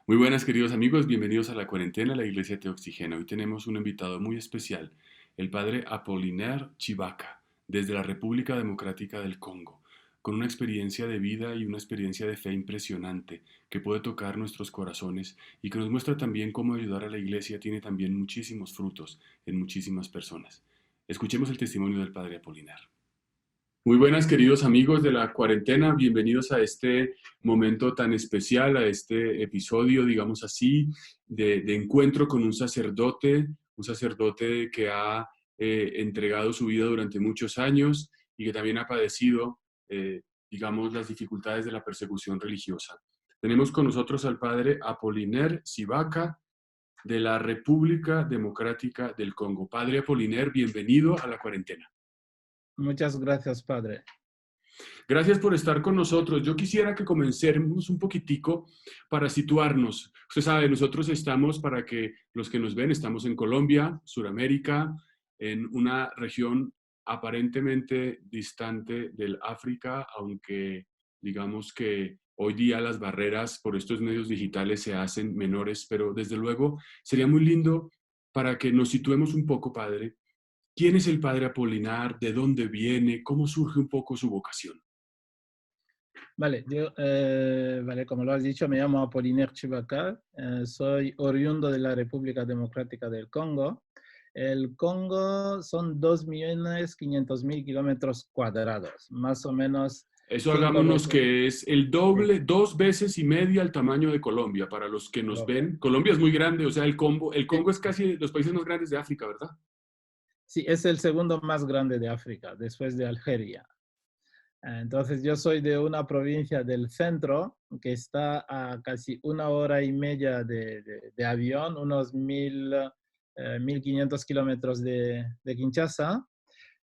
Muy buenas, queridos amigos, bienvenidos a La Cuarentena, la Iglesia Te Oxigena. Hoy tenemos un invitado muy especial, el padre Apollinaire Chivaca, desde la República Democrática del Congo, con una experiencia de vida y una experiencia de fe impresionante que puede tocar nuestros corazones y que nos muestra también cómo ayudar a la Iglesia tiene también muchísimos frutos en muchísimas personas. Escuchemos el testimonio del padre Apollinaire. Muy buenas, queridos amigos de la cuarentena, bienvenidos a este momento tan especial, a este episodio, digamos así, de encuentro con un sacerdote que ha entregado su vida durante muchos años y que también ha padecido, digamos, las dificultades de la persecución religiosa. Tenemos con nosotros al padre Apollinaire Sivaca de la República Democrática del Congo. Padre Apollinaire, bienvenido a la cuarentena. Muchas gracias, Padre. Gracias por estar con nosotros. Yo quisiera que comencemos un poquitico para situarnos. Usted sabe, nosotros estamos, para que los que nos ven, estamos en Colombia, Suramérica, en una región aparentemente distante del África, aunque digamos que hoy día las barreras por estos medios digitales se hacen menores, pero desde luego sería muy lindo para que nos situemos un poco, Padre. ¿Quién es el Padre Apolinar? ¿De dónde viene? ¿Cómo surge un poco su vocación? Vale, vale, como lo has dicho, me llamo Apollinaire Chivaca, soy oriundo de la República Democrática del Congo. El Congo son 2.500.000 kilómetros cuadrados, más o menos Eso cinco hagámonos veces. que es el Sí, doble, 2 veces y media el tamaño de Colombia. Para los que nos Colombia. ven, Colombia es muy grande, o sea, el Sí, Congo es casi los países más grandes de África, ¿verdad? sí, es el segundo más grande de África, después de Algeria. Entonces, yo soy de una provincia del centro que está a casi 1 hora y media de avión, unos 1.500 kilómetros de Kinshasa.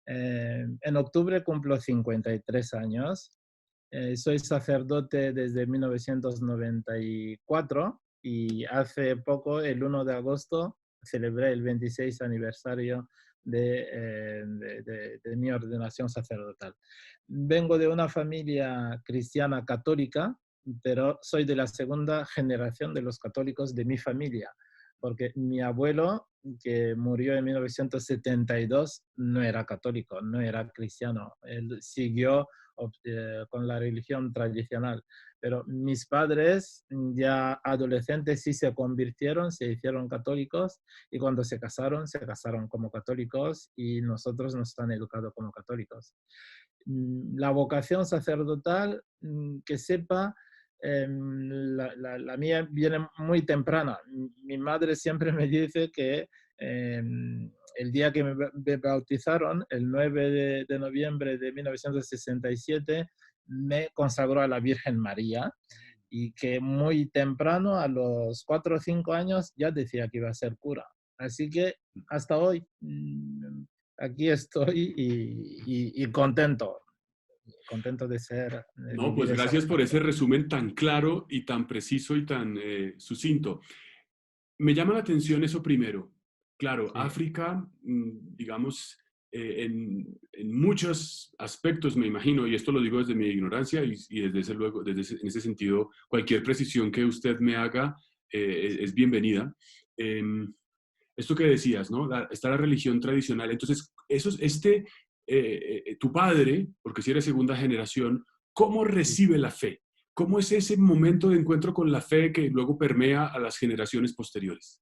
En octubre cumplo 53 años. Soy sacerdote desde 1994 y hace poco, el 1 de agosto, celebré el 26 aniversario de mi ordenación sacerdotal. Vengo de una familia cristiana católica, pero soy de la segunda generación de los católicos de mi familia, porque mi abuelo, que murió en 1972, no era católico, no era cristiano. Él siguió con la religión tradicional. Pero mis padres, ya adolescentes, sí se convirtieron, se hicieron católicos y cuando se casaron como católicos y nosotros nos han educado como católicos. La vocación sacerdotal, que sepa, la mía viene muy temprana. Mi madre siempre me dice que el día que me bautizaron, el 9 de noviembre de 1967, me consagró a la Virgen María y que muy temprano, a los 4 o 5 años, ya decía que iba a ser cura. Así que hasta hoy aquí estoy y contento de ser, de No, vivir pues esa gracias por ese vocación. resumen tan claro y tan preciso y tan sucinto. Me llama la atención eso primero. Claro, Sí. África, digamos, en muchos aspectos, me imagino, y esto lo digo desde mi ignorancia y desde ese luego, en ese sentido, cualquier precisión que usted me haga es bienvenida. Em, Esto que decías, ¿no? Está la religión tradicional. Entonces, tu padre, porque si eres segunda generación, ¿cómo Sí. recibe la fe? ¿Cómo es ese momento de encuentro con la fe que luego permea a las generaciones posteriores?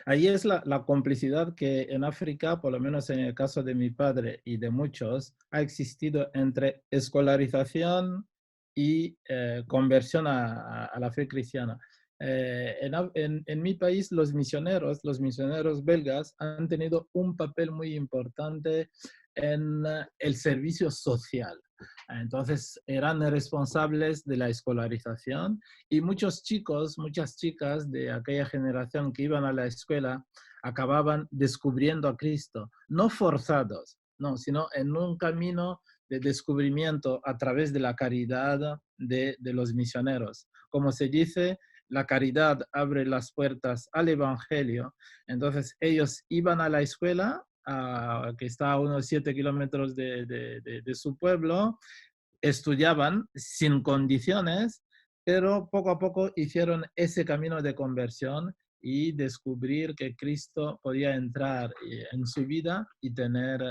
Ahí es la complicidad que en África, por lo menos en el caso de mi padre y de muchos, ha existido entre escolarización y conversión a la fe cristiana. En mi país, los misioneros belgas, han tenido un papel muy importante en el servicio social. Entonces, eran responsables de la escolarización y muchos chicos, muchas chicas de aquella generación que iban a la escuela acababan descubriendo a Cristo, no forzados, no, sino en un camino de descubrimiento a través de la caridad de los misioneros. Como se dice, la caridad abre las puertas al Evangelio. Entonces ellos iban a la escuela, que está a unos 7 kilómetros de su pueblo, estudiaban sin condiciones, pero poco a poco hicieron ese camino de conversión y descubrir que Cristo podía entrar en su vida y tener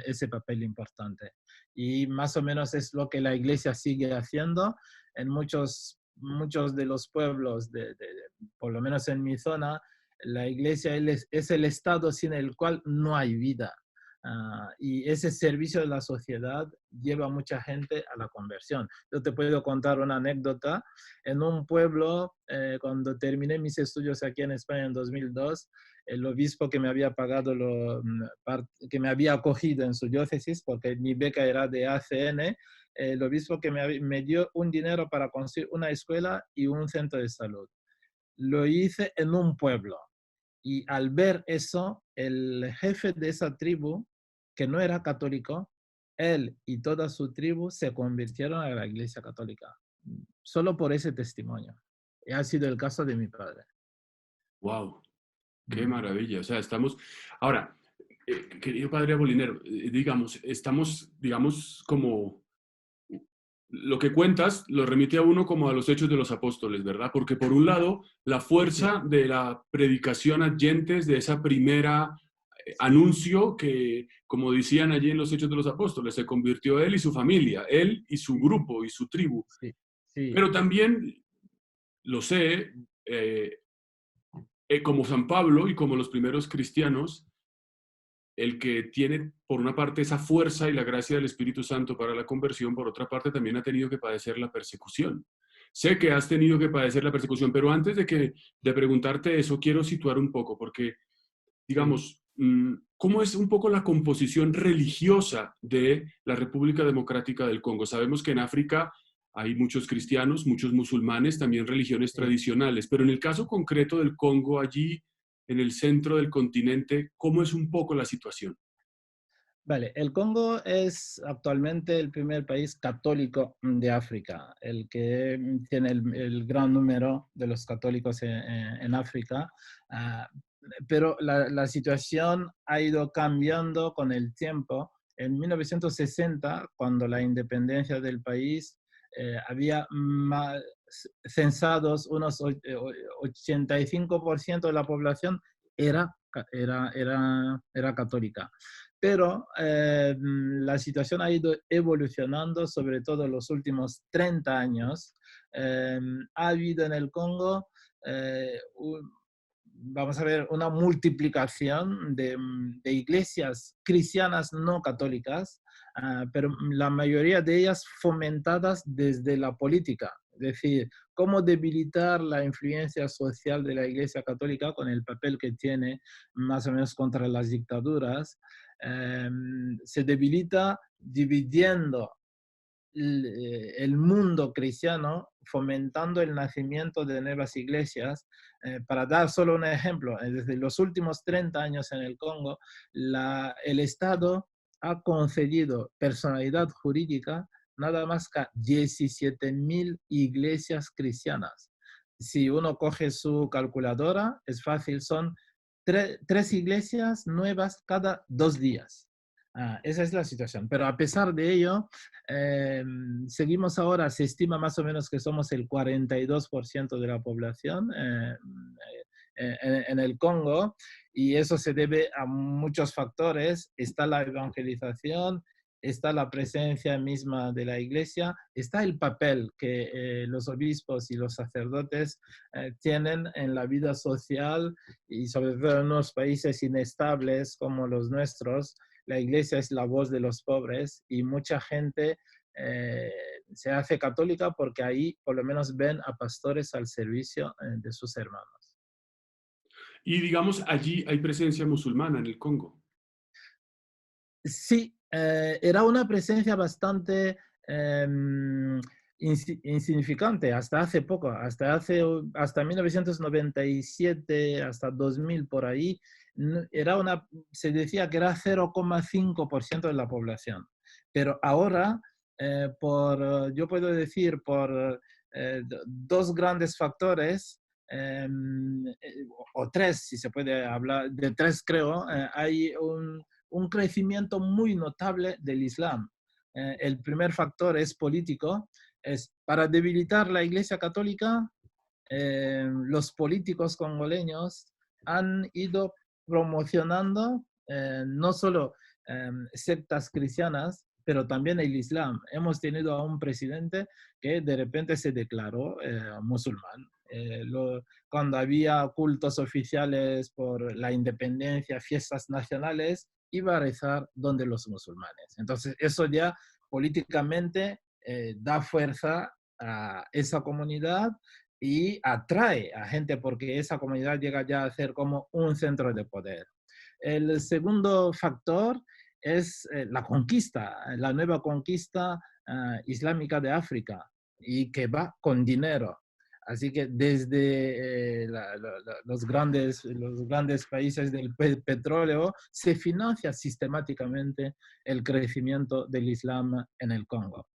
ese papel importante. Y más o menos es lo que la iglesia sigue haciendo en muchos de los pueblos, por lo menos en mi zona. La iglesia es el estado sin el cual no hay vida. Y ese servicio de la sociedad lleva a mucha gente a la conversión. Yo te puedo contar una anécdota. En un pueblo, cuando terminé mis estudios aquí en España en 2002, el obispo que me había pagado, que me había acogido en su diócesis, porque mi beca era de ACN, el obispo que me dio un dinero para construir una escuela y un centro de salud. Lo hice en un pueblo. Y al ver eso, el jefe de esa tribu, que no era católico, él y toda su tribu se convirtieron a la Iglesia Católica, solo por ese testimonio. Y ha sido el caso de mi padre. ¡Wow! ¡Qué Mm. maravilla! O sea, estamos... Ahora, querido padre Apolinero, digamos, estamos, digamos, como lo que cuentas lo remite a uno como a los hechos de los apóstoles, ¿verdad? Porque por un lado, la Sí, fuerza de la predicación a gentes, de esa primera anuncio que, como decían allí en los hechos de los apóstoles, se convirtió él y su familia, él y su sí, grupo y su tribu. sí, sí, Pero también lo sé, como San Pablo y como los primeros cristianos, el que tiene por una parte esa fuerza y la gracia del Espíritu Santo para la conversión, por otra parte también ha tenido que padecer la persecución. Sé que has tenido que padecer la persecución, pero antes de preguntarte eso, quiero situar un poco, porque, sí. digamos, ¿cómo es un poco la composición religiosa de la República Democrática del Congo? Sabemos que en África hay muchos cristianos, muchos musulmanes, también religiones Sí. tradicionales, pero en el caso concreto del Congo, allí en el centro del continente, ¿cómo es un poco la situación? Vale, el Congo es actualmente el primer país católico de África, el que tiene el gran número de los católicos en África. Ah, pero la situación ha ido cambiando con el tiempo. En 1960, cuando la independencia del país, había censados unos 85% de la población era católica. Pero la situación ha ido evolucionando, sobre todo en los últimos 30 años. Ha habido en el Congo, eh, un- vamos a ver, una multiplicación de iglesias cristianas no católicas, pero la mayoría de ellas fomentadas desde la política. Es decir, cómo debilitar la influencia social de la Iglesia Católica con el papel que tiene más o menos contra las dictaduras. Se debilita dividiendo el mundo cristiano, fomentando el nacimiento de nuevas iglesias. Para dar solo un ejemplo, desde los últimos 30 años en el Congo, el Estado ha concedido personalidad jurídica nada más que a 17.000 iglesias cristianas. Si uno coge su calculadora, es fácil, son tres iglesias nuevas cada 2 días. Esa es la situación. Pero a pesar de ello, seguimos ahora, se estima más o menos que somos el 42% de la población en el Congo, y eso se debe a muchos factores. Está la evangelización, está la presencia misma de la iglesia, está el papel que los obispos y los sacerdotes tienen en la vida social, y sobre todo en unos países inestables como los nuestros. La iglesia es la voz de los pobres y mucha gente eh, se hace católica porque ahí por lo menos ven a pastores al servicio de sus hermanos. Y digamos, allí hay presencia musulmana en el Congo. Sí, era una presencia bastante insignificante hasta hace poco, hasta 1997, hasta 2000 por ahí. Se decía que era 0,5% de la población. Pero ahora, yo puedo decir por dos grandes factores, o tres, si se puede hablar de tres, creo, hay un crecimiento muy notable del Islam. El primer factor es político. es para debilitar la Iglesia Católica. Los políticos congoleños han ido promocionando no solo sectas cristianas, pero también el Islam. Hemos tenido a un presidente que de repente se declaró musulmán. Cuando había cultos oficiales por la independencia, fiestas nacionales, iba a rezar donde los musulmanes. Entonces, eso ya políticamente da fuerza a esa comunidad y atrae a gente porque esa comunidad llega ya a ser como un centro de poder. El segundo factor es la conquista, la nueva conquista islámica de África y que va con dinero. Así que desde los grandes países del petróleo se financia sistemáticamente el crecimiento del Islam en el Congo.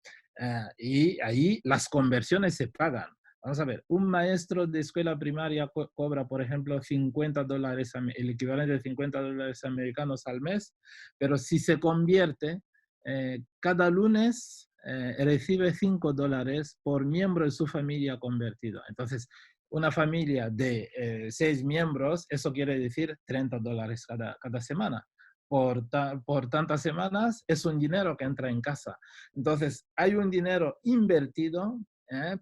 Y ahí las conversiones se pagan. Vamos a ver, un maestro de escuela primaria cobra, por ejemplo, $50, el equivalente de $50 americanos al mes, pero si se convierte, cada lunes recibe $5 por miembro de su familia convertido. Entonces, una familia de 6 miembros, eso quiere decir $30 cada semana. Por tantas semanas es un dinero que entra en casa. Entonces, hay un dinero invertido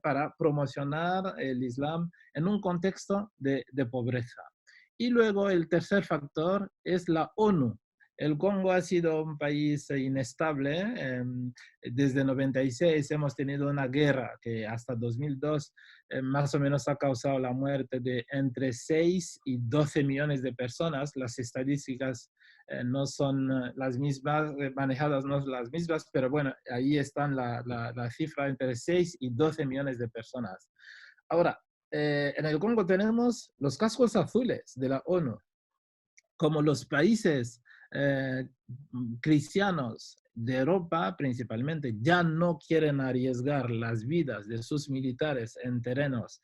para promocionar el Islam en un contexto de pobreza. Y luego el tercer factor es la ONU. El Congo ha sido un país inestable. Desde 96 hemos tenido una guerra que hasta 2002 más o menos ha causado la muerte de entre 6 y 12 millones de personas. Las estadísticas no son las mismas, manejadas no son las mismas, pero bueno, ahí están la cifra entre 6 y 12 millones de personas. Ahora, en el Congo tenemos los cascos azules de la ONU, como los países cristianos de Europa principalmente ya no quieren arriesgar las vidas de sus militares en terrenos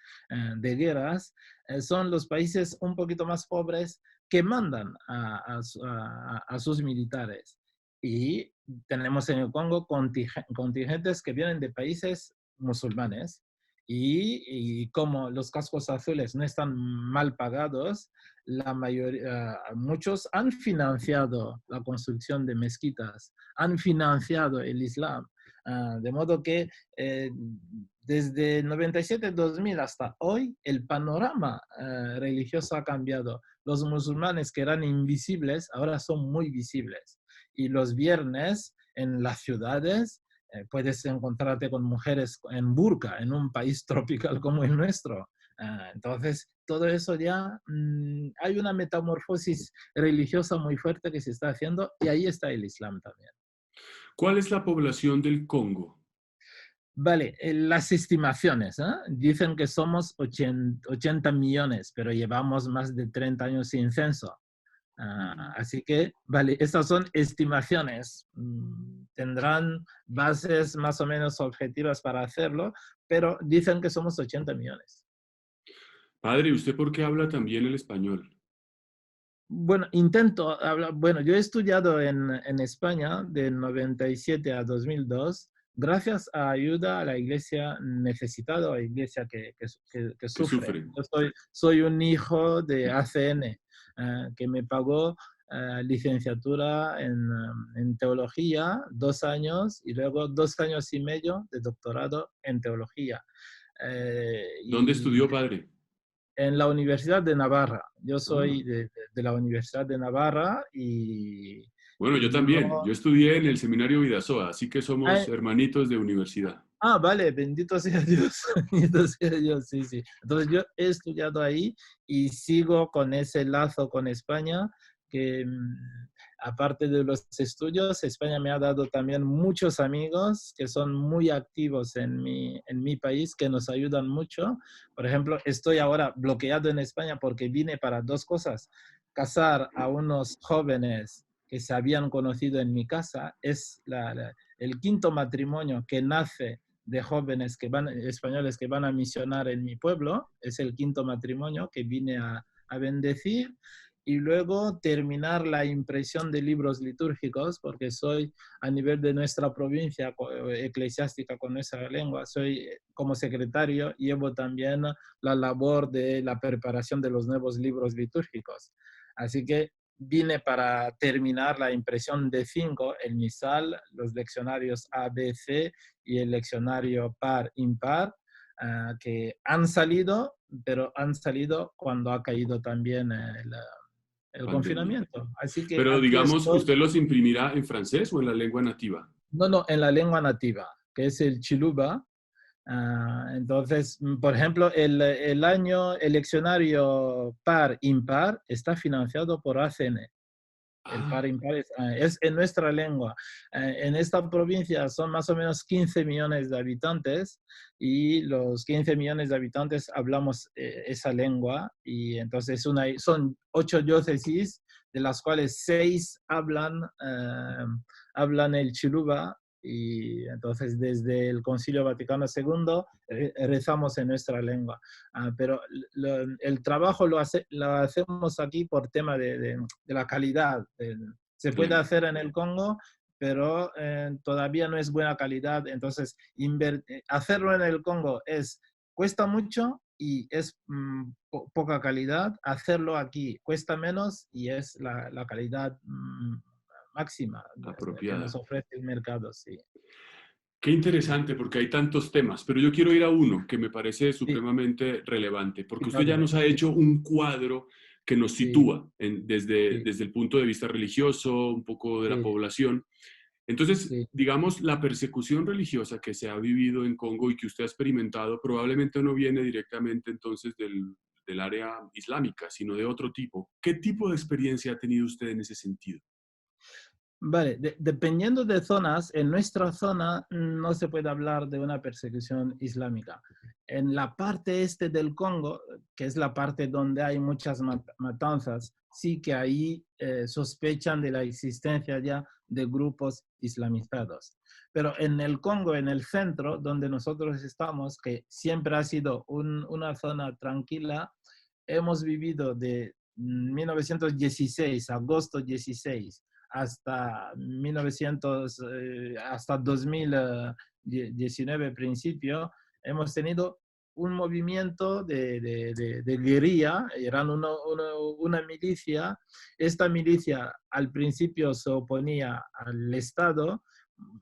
de guerras, son los países un poquito más pobres que mandan a sus militares. Y tenemos en el Congo contingentes que vienen de países musulmanes y como los cascos azules no están mal pagados, la mayoría, muchos han financiado la construcción de mezquitas, han financiado el Islam, de modo que desde 97-2000 hasta hoy el panorama religioso ha cambiado. Los musulmanes que eran invisibles ahora son muy visibles y los viernes en las ciudades puedes encontrarte con mujeres en burka en un país tropical como el nuestro. Entonces, todo eso ya hay una metamorfosis religiosa muy fuerte que se está haciendo y ahí está el Islam también. ¿Cuál es la población del Congo? Vale, las estimaciones dicen que somos 80 millones, pero llevamos más de 30 años sin censo. Así que, vale, estas son estimaciones. Tendrán bases más o menos objetivas para hacerlo, pero dicen que somos 80 millones. Padre, ¿y usted por qué habla también el español? Bueno, intento hablar. Bueno, yo he estudiado en España de 97 a 2002 gracias a ayuda a la iglesia necesitada, a la iglesia que Que sufre. sufren. Yo soy un hijo de ACN que me pagó licenciatura en teología, 2 años, y luego 2 años y medio de doctorado en teología. ¿Dónde Y estudió, padre? en la Universidad de Navarra. Yo Ah, soy de la Universidad de Navarra bueno, yo y yo... también. Yo estudié en el Seminario Vidasoa, así que somos Ah, hermanitos de universidad. vale, bendito sea Dios, bendito sea Dios, sí, sí. Entonces yo he estudiado ahí y sigo con ese lazo con España, que aparte de los estudios, España me ha dado también muchos amigos que son muy activos en mi país, que nos ayudan mucho. Por ejemplo, estoy ahora bloqueado en España porque vine para 2 cosas: casar a unos jóvenes que se habían conocido en mi casa, es el quinto matrimonio que nace de jóvenes españoles que van a misionar en mi pueblo, es el quinto matrimonio que vine a bendecir, y luego terminar la impresión de libros litúrgicos, porque soy a nivel de nuestra provincia eclesiástica con nuestra lengua, soy como secretario, llevo también la labor de la preparación de los nuevos libros litúrgicos. Así que vine para terminar la impresión de 5, el misal, los leccionarios A, B, C y el leccionario par, impar, que han salido, pero han salido cuando ha caído también el Pandemia. confinamiento. Así que Pero aquí digamos, estoy, ¿usted los imprimirá en francés o en la lengua nativa? no, no, en la lengua nativa, que es el chiluba. Entonces, por ejemplo, el año, el leccionario par impar está financiado por ACN. El par Ah, impar es en nuestra lengua. En esta provincia son más o menos 15 millones de habitantes y los 15 millones de habitantes hablamos esa lengua y entonces son 8 diócesis de las cuales 6 hablan el chiluba y entonces desde el Concilio Vaticano II rezamos en nuestra lengua. Pero el trabajo lo hacemos aquí por tema de la calidad. Se puede claro. hacer en el Congo, pero todavía no es buena calidad. Entonces, hacerlo en el Congo cuesta mucho y es poca calidad. Hacerlo aquí cuesta menos y es la calidad máxima que nos Apropiada. ofrece el mercado. Sí, Qué interesante, porque hay tantos temas, pero yo quiero ir a uno que me parece sí, supremamente relevante, porque usted ya Ricardo, nos ha sí, hecho un cuadro que nos sí, sitúa desde, sí, desde el punto de vista religioso, un poco de la sí, población. Entonces, sí. digamos, la persecución religiosa que se ha vivido en Congo y que usted ha experimentado probablemente no viene directamente entonces del área islámica, sino de otro tipo. ¿Qué tipo de experiencia ha tenido usted en ese sentido? Vale, dependiendo de zonas, en nuestra zona no se puede hablar de una persecución islámica. En la parte este del Congo, que es la parte donde hay muchas matanzas, sí que ahí sospechan de la existencia ya de grupos islamizados. Pero en el Congo, en el centro, donde nosotros estamos, que siempre ha sido una zona tranquila, hemos vivido de 1916, agosto 16, hasta 1900, hasta 2019 principio, hemos tenido un movimiento de guerrilla, eran una milicia. Esta milicia al principio se oponía al Estado,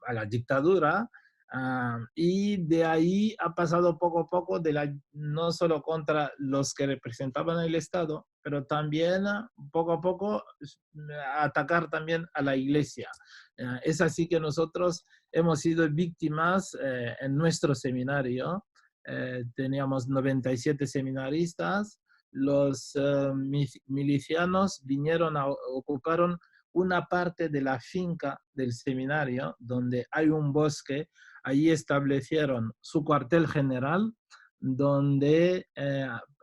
a la dictadura, y de ahí ha pasado poco a poco no solo contra los que representaban el Estado, pero también poco a poco atacar también a la iglesia. Es así que nosotros hemos sido víctimas en nuestro seminario. Teníamos 97 seminaristas. Los milicianos ocuparon una parte de la finca del seminario donde hay un bosque. Allí establecieron su cuartel general, donde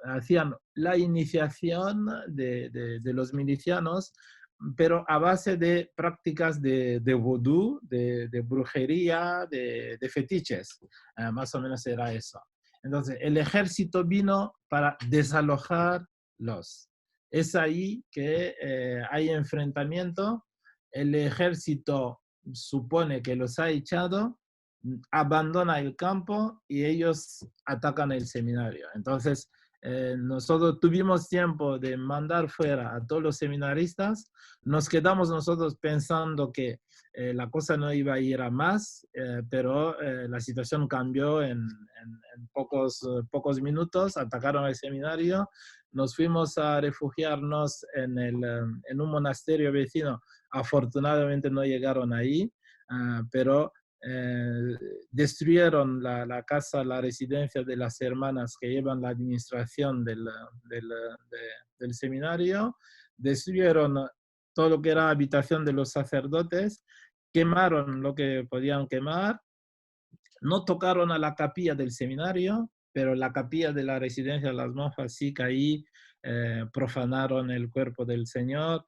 hacían la iniciación de los milicianos, pero a base de prácticas de vudú, de brujería, de fetiches. Más o menos era eso. Entonces, el ejército vino para desalojarlos. Es ahí que hay enfrentamiento. El ejército supone que los ha echado, abandona el campo y ellos atacan el seminario. Entonces, nosotros tuvimos tiempo de mandar fuera a todos los seminaristas. Nos quedamos nosotros pensando que la cosa no iba a ir a más, pero la situación cambió en pocos minutos. Atacaron el seminario. Nos fuimos a refugiarnos en un monasterio vecino. Afortunadamente no llegaron ahí, pero eh, destruyeron la casa, la residencia de las hermanas que llevan la administración del seminario, destruyeron todo lo que era habitación de los sacerdotes, quemaron lo que podían quemar, no tocaron a la capilla del seminario, pero la capilla de la residencia de las monjas sí que ahí profanaron el cuerpo del Señor,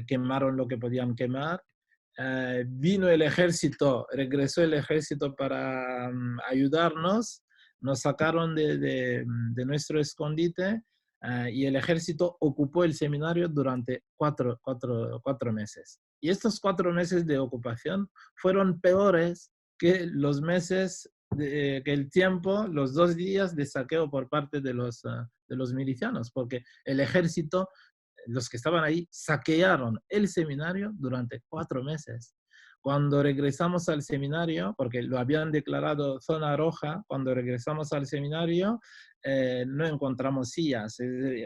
quemaron lo que podían quemar. Vino el ejército, regresó el ejército para ayudarnos, nos sacaron de nuestro escondite, y el ejército ocupó el seminario durante cuatro meses. Y estos 4 meses de ocupación fueron peores que los meses, que el tiempo, los 2 días de saqueo por parte de los milicianos, porque el ejército, los que estaban ahí, saquearon el seminario durante 4 meses. Cuando regresamos al seminario, porque lo habían declarado zona roja, cuando regresamos al seminario, no encontramos sillas.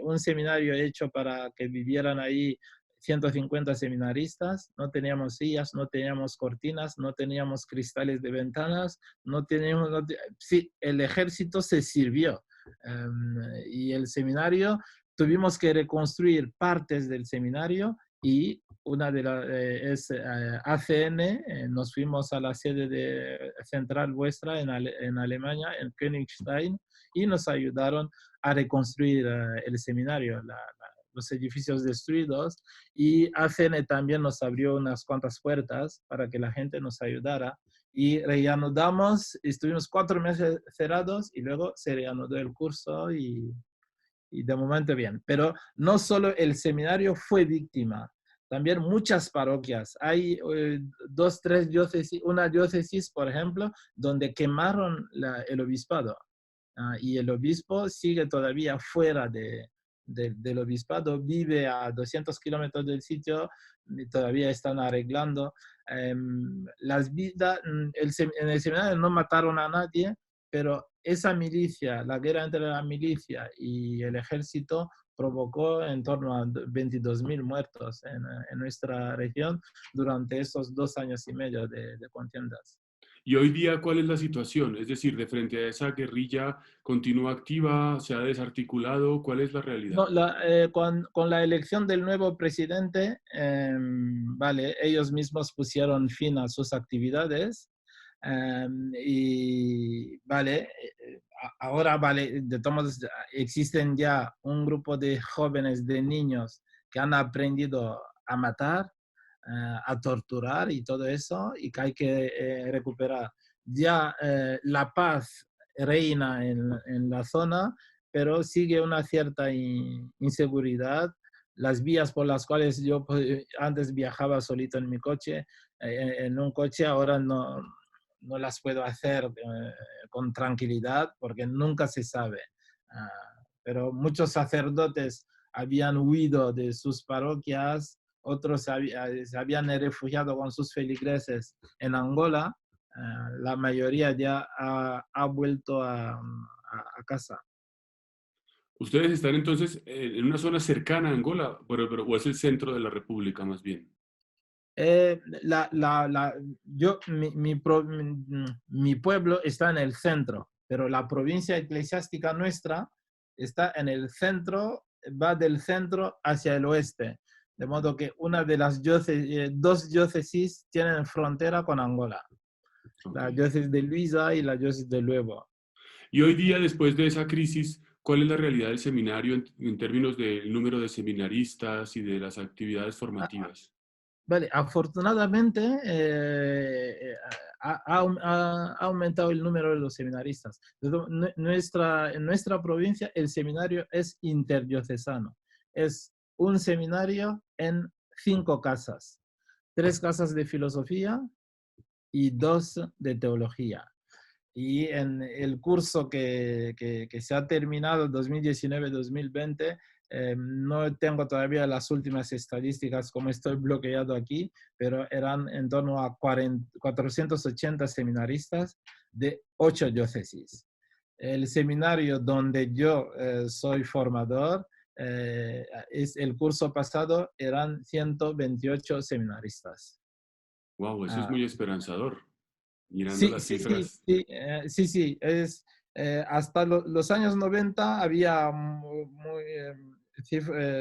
Un seminario hecho para que vivieran ahí 150 seminaristas, no teníamos sillas, no teníamos cortinas, no teníamos cristales de ventanas, no teníamos... Sí, el ejército se sirvió. Y el seminario, tuvimos que reconstruir partes del seminario y una de las es ACN, nos fuimos a la sede central vuestra en Alemania, en Königstein, y nos ayudaron a reconstruir el seminario, los edificios destruidos, y ACN también nos abrió unas cuantas puertas para que la gente nos ayudara, y reanudamos, estuvimos 4 meses cerrados, y luego se reanudó el curso, y de momento bien. Pero no solo el seminario fue víctima, también muchas parroquias. Hay 2, 3 diócesis, una diócesis, por ejemplo, donde quemaron el obispado. Y el obispo sigue todavía fuera del obispado, vive a 200 kilómetros del sitio, y todavía están arreglando. Las vidas, en el seminario no mataron a nadie, pero esa milicia, la guerra entre la milicia y el ejército, provocó en torno a 22.000 muertos en nuestra región durante esos 2 años y medio de contiendas. Y hoy día, ¿cuál es la situación? Es decir, de frente a esa guerrilla, ¿continúa activa? ¿Se ha desarticulado? ¿Cuál es la realidad? No, con la elección del nuevo presidente, vale, ellos mismos pusieron fin a sus actividades, y vale, ahora vale, de todos modos, existen ya un grupo de jóvenes, de niños que han aprendido a matar, a torturar y todo eso, y que hay que recuperar. Ya la paz reina en la zona, pero sigue una cierta inseguridad. Las vías por las cuales yo antes viajaba solito en mi coche, en un coche, ahora no las puedo hacer con tranquilidad porque nunca se sabe. Ah, pero muchos sacerdotes habían huido de sus parroquias, otros se habían refugiado con sus feligreses en Angola. La mayoría ya ha vuelto a casa. Ustedes están entonces en una zona cercana a Angola, o es el centro de la República más bien. Eh, la, la, la, mi pueblo está en el centro, pero la provincia eclesiástica nuestra está en el centro, va del centro hacia el oeste. De modo que una de las dos diócesis tienen frontera con Angola, Ok. la diócesis de Luisa y la diócesis de Luego. Y hoy día, después de esa crisis, ¿cuál es la realidad del seminario en términos del número de seminaristas y de las actividades formativas? Vale, afortunadamente ha aumentado el número de los seminaristas. En nuestra provincia el seminario es interdiocesano. Es un seminario en 5 casas. 3 casas de filosofía y 2 de teología. Y en el curso que se ha terminado, 2019-2020, no tengo todavía las últimas estadísticas como estoy bloqueado aquí, pero eran en torno a 480 seminaristas de 8 diócesis. El seminario donde yo soy formador, el curso pasado eran 128 seminaristas. Wow, eso es Ah, muy esperanzador, mirando sí, las sí, sí, cifras. sí, sí, sí, hasta los años 90 había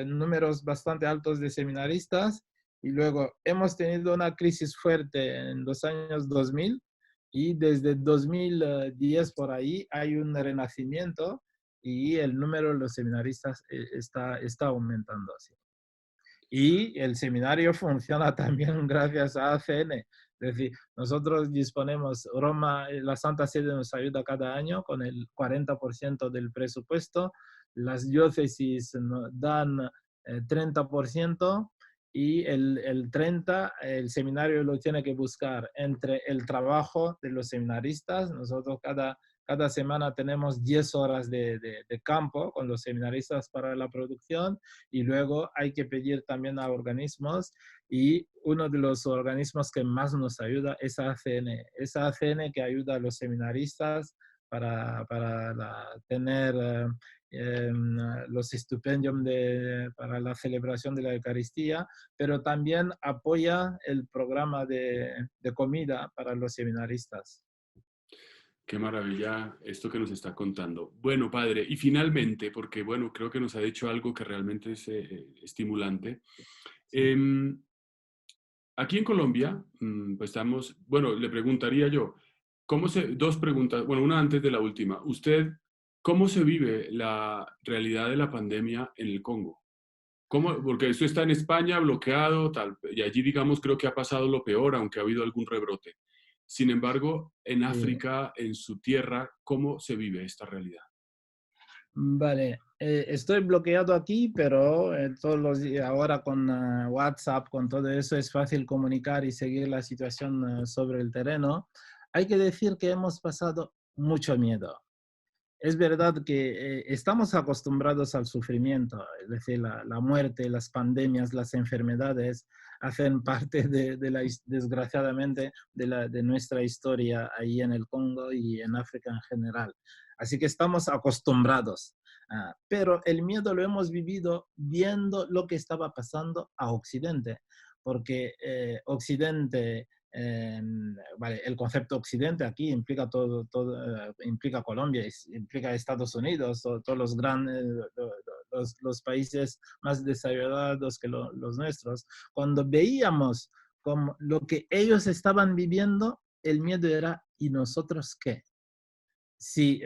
números bastante altos de seminaristas, y luego hemos tenido una crisis fuerte en los años 2000, y desde 2010 por ahí hay un renacimiento y el número de los seminaristas está aumentando así. Y el seminario funciona también gracias a ACN. Es decir, nosotros disponemos, Roma, la Santa Sede nos ayuda cada año con el 40% del presupuesto. las diócesis dan 30% y el 30% el seminario lo tiene que buscar entre el trabajo de los seminaristas. Nosotros cada semana tenemos 10 horas de campo con los seminaristas para la producción y luego hay que pedir también a organismos y uno de los organismos que más nos ayuda es ACN. Es ACN que ayuda a los seminaristas para tener los estipendios para la celebración de la Eucaristía, pero también apoya el programa de comida para los seminaristas. Qué maravilla esto que nos está contando. Bueno, padre, y finalmente, porque bueno, creo que nos ha dicho algo que realmente es estimulante. Sí. Em, Aquí en Colombia, pues estamos, bueno, le preguntaría yo, dos preguntas, bueno, una antes de la última. ¿Usted cómo se vive la realidad de la pandemia en el Congo? ¿Cómo? Porque esto está en España bloqueado, tal, y allí, digamos, creo que ha pasado lo peor, aunque ha habido algún rebrote. Sin embargo, en Sí. África, en su tierra, ¿cómo se vive esta realidad? Vale, estoy bloqueado aquí, pero todos los días ahora con WhatsApp, con todo eso, es fácil comunicar y seguir la situación sobre el terreno. Hay que decir que hemos pasado mucho miedo. Es verdad que estamos acostumbrados al sufrimiento, es decir, la muerte, las pandemias, las enfermedades hacen parte desgraciadamente, de nuestra historia ahí en el Congo y en África en general. Así que estamos acostumbrados. Pero el miedo lo hemos vivido viendo lo que estaba pasando a Occidente, porque Occidente vale, el concepto Occidente aquí implica implica Colombia, implica Estados Unidos, todos los grandes, los países más desarrollados que los nuestros. Cuando veíamos como lo que ellos estaban viviendo, el miedo era, ¿y nosotros qué? Si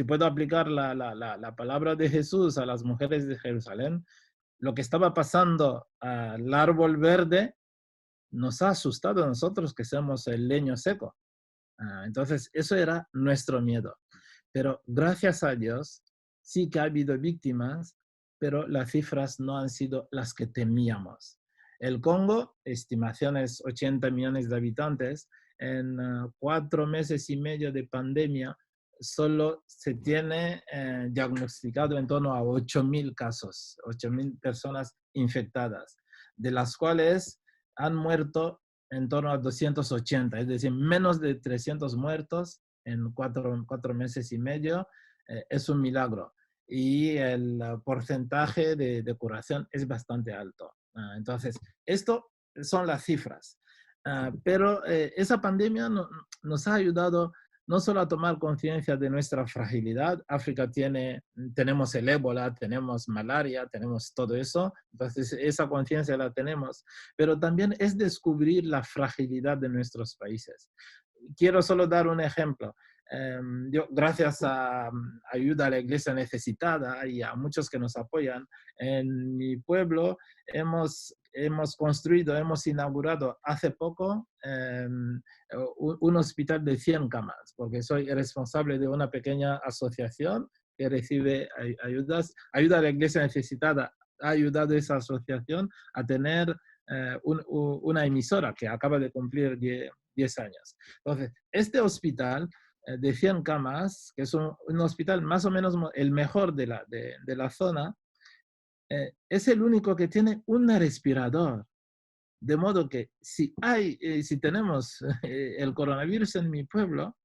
puedo aplicar la palabra de Jesús a las mujeres de Jerusalén, lo que estaba pasando al árbol verde nos ha asustado a nosotros que somos el leño seco. Entonces, eso era nuestro miedo. Pero gracias a Dios, sí que ha habido víctimas, pero las cifras no han sido las que temíamos. El Congo, estimaciones 80 millones de habitantes, en 4 meses y medio de pandemia, solo se tiene diagnosticado en torno a 8.000 casos, 8.000 personas infectadas, de las cuales han muerto en torno a 280, es decir, menos de 300 muertos en 4 meses y medio, es un milagro. Y el porcentaje de curación es bastante alto. Entonces, esto son las cifras. Pero esa pandemia nos ha ayudado no solo a tomar conciencia de nuestra fragilidad. África tenemos el ébola, tenemos malaria, tenemos todo eso. Entonces, esa conciencia la tenemos, pero también es descubrir la fragilidad de nuestros países. Quiero solo dar un ejemplo. Yo, gracias a ayuda a la iglesia necesitada y a muchos que nos apoyan, en mi pueblo hemos construido, hemos inaugurado hace poco un hospital de 100 camas, porque soy responsable de una pequeña asociación que recibe ayuda a la iglesia necesitada. Ha ayudado esa asociación a tener una emisora que acaba de cumplir 10 años. Entonces, este hospital de 100 camas, que es un hospital más o menos el mejor de la zona, es el único que tiene un respirador. De modo que si tenemos el coronavirus en mi pueblo,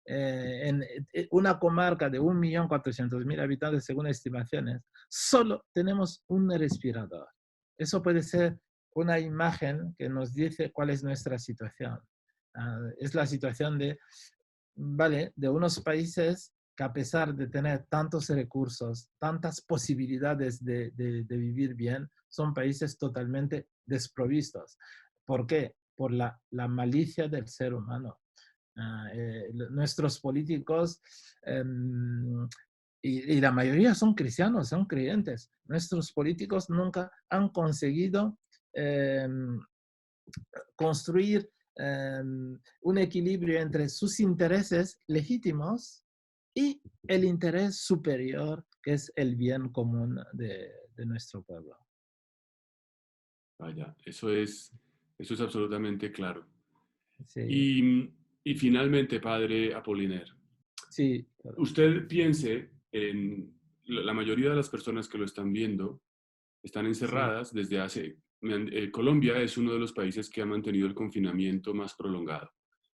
en una comarca de 1.400.000 habitantes, según estimaciones, solo tenemos un respirador. Eso puede ser una imagen que nos dice cuál es nuestra situación. Es la situación de unos países que a pesar de tener tantos recursos, tantas posibilidades de vivir bien, son países totalmente desprovistos. ¿Por qué? Por la malicia del ser humano. Nuestros políticos, y la mayoría son cristianos, son creyentes, nuestros políticos nunca han conseguido construir un equilibrio entre sus intereses legítimos y el interés superior que es el bien común de nuestro pueblo. Vaya, eso es absolutamente claro. Sí, Y finalmente, padre Apoliner, sí, claro. usted piense en la mayoría de las personas que lo están viendo, están Sí, encerradas desde Colombia es uno de los países que ha mantenido el confinamiento más prolongado.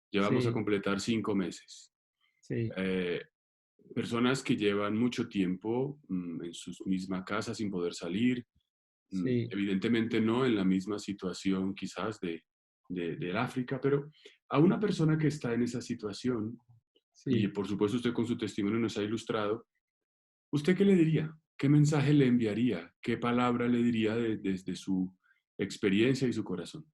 Llevamos a sí, completar 5 meses. sí, Eh, Personas que llevan mucho tiempo en sus mismas casas sin poder salir, sí, evidentemente no en la misma situación quizás del África, pero a una persona que está en esa situación, y sí. por supuesto usted con su testimonio nos ha ilustrado, ¿usted qué le diría? ¿Qué mensaje le enviaría? ¿Qué palabra le diría desde su experiencia y su corazón?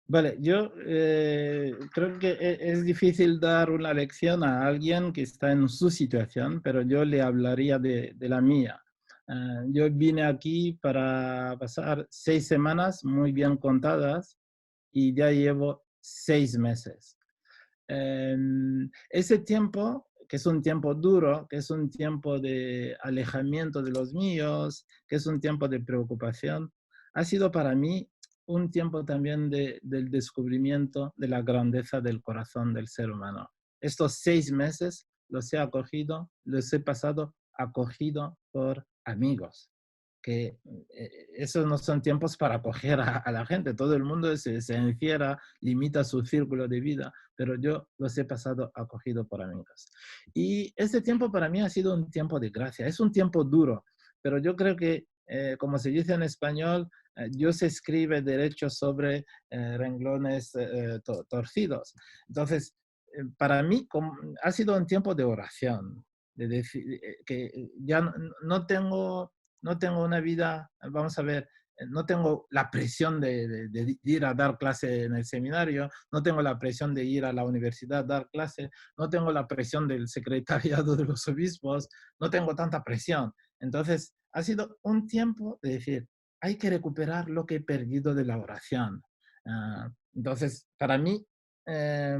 Vale, yo creo que es difícil dar una lección a alguien que está en su situación, pero yo le hablaría de la mía. Yo vine aquí para pasar 6 semanas muy bien contadas y ya llevo 6 meses. Ese tiempo, que es un tiempo duro, que es un tiempo de alejamiento de los míos, que es un tiempo de preocupación, ha sido para mí un tiempo también del descubrimiento de la grandeza del corazón del ser humano. Estos 6 meses los he acogido, los he pasado acogido por amigos, que esos no son tiempos para acoger a la gente. Todo el mundo se encierra, limita su círculo de vida, pero yo los he pasado acogido por amigos. Y este tiempo para mí ha sido un tiempo de gracia. Es un tiempo duro, pero yo creo que, como se dice en español, Dios escribe derecho sobre renglones torcidos. Entonces, para mí ha sido un tiempo de oración, de decir que ya no tengo no tengo una vida, vamos a ver, no tengo la presión de ir a dar clase en el seminario, no tengo la presión de ir a la universidad a dar clase, no tengo la presión del secretariado de los obispos, no tengo tanta presión. Entonces, ha sido un tiempo de decir, hay que recuperar lo que he perdido de la oración. Entonces, para mí, eh,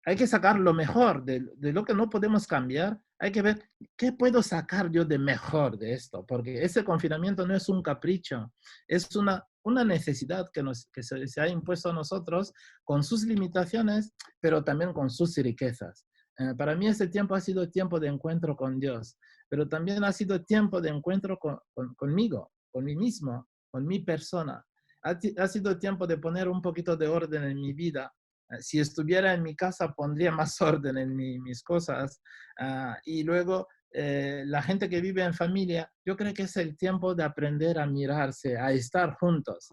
hay que sacar lo mejor de lo que no podemos cambiar. Hay que ver qué puedo sacar yo de mejor de esto, porque ese confinamiento no es un capricho, es una necesidad que se ha impuesto a nosotros con sus limitaciones, pero también con sus riquezas. Para mí ese tiempo ha sido tiempo de encuentro con Dios, pero también ha sido tiempo de encuentro conmigo, con mí mismo, con mi persona. Ha sido tiempo de poner un poquito de orden en mi vida. Si estuviera en mi casa, pondría más orden en mis cosas. Y luego, la gente que vive en familia, yo creo que es el tiempo de aprender a mirarse, a estar juntos.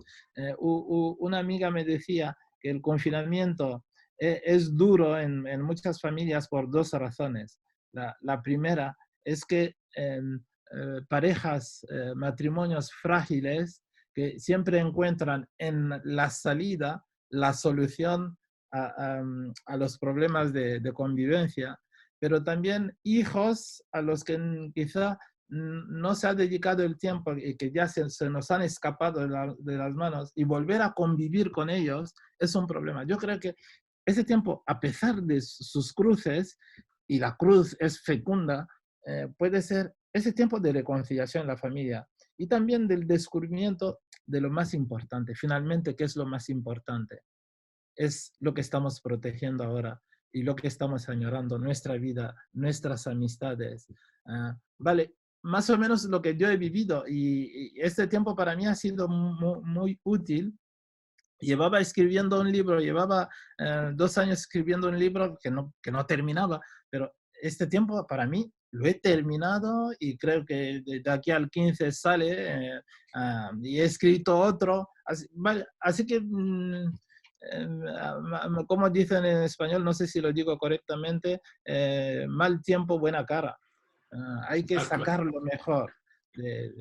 Una amiga me decía que el confinamiento es duro en muchas familias por dos razones. La primera es que parejas, matrimonios frágiles que siempre encuentran en la salida la solución a los problemas de convivencia, pero también hijos a los que quizá no se ha dedicado el tiempo y que ya se nos han escapado de las manos y volver a convivir con ellos es un problema. Yo creo que ese tiempo, a pesar de sus cruces, y la cruz es fecunda, puede ser ese tiempo de reconciliación en la familia y también del descubrimiento de lo más importante. Finalmente, ¿qué es lo más importante? Es lo que estamos protegiendo ahora y lo que estamos añorando, nuestra vida, nuestras amistades. Vale, más o menos lo que yo he vivido y este tiempo para mí ha sido muy útil. Llevaba escribiendo un libro, llevaba 2 años escribiendo un libro que no terminaba, pero este tiempo para mí lo he terminado y creo que de aquí al 15 sale y he escrito otro. Así, vale, así que, como dicen en español, no sé si lo digo correctamente, mal tiempo, buena cara. Hay que Tal cual. sacar lo mejor de,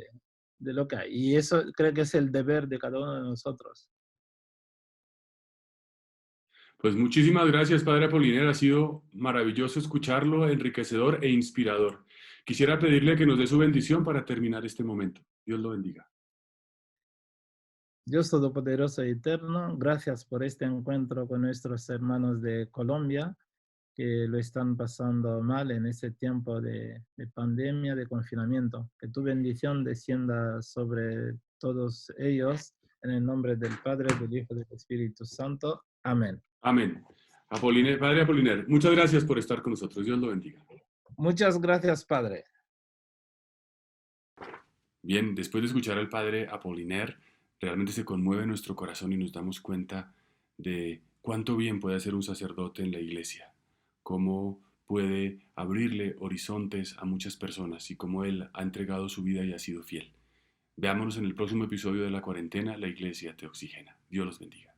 de de lo que hay. Y eso creo que es el deber de cada uno de nosotros. Pues muchísimas gracias, Padre Apolinar. Ha sido maravilloso escucharlo, enriquecedor e inspirador. Quisiera pedirle que nos dé su bendición para terminar este momento. Dios lo bendiga. Dios Todopoderoso y Eterno, gracias por este encuentro con nuestros hermanos de Colombia. que lo están pasando mal en ese tiempo de pandemia, de confinamiento. Que tu bendición descienda sobre todos ellos, en el nombre del Padre, del Hijo y del Espíritu Santo. Amén. Amén. Padre Apolinar, muchas gracias por estar con nosotros. Dios lo bendiga. Muchas gracias, Padre. Bien, después de escuchar al Padre Apolinar, realmente se conmueve nuestro corazón y nos damos cuenta de cuánto bien puede hacer un sacerdote en la iglesia, cómo puede abrirle horizontes a muchas personas y cómo él ha entregado su vida y ha sido fiel. Veámonos en el próximo episodio de La Cuarentena, la Iglesia te oxigena. Dios los bendiga.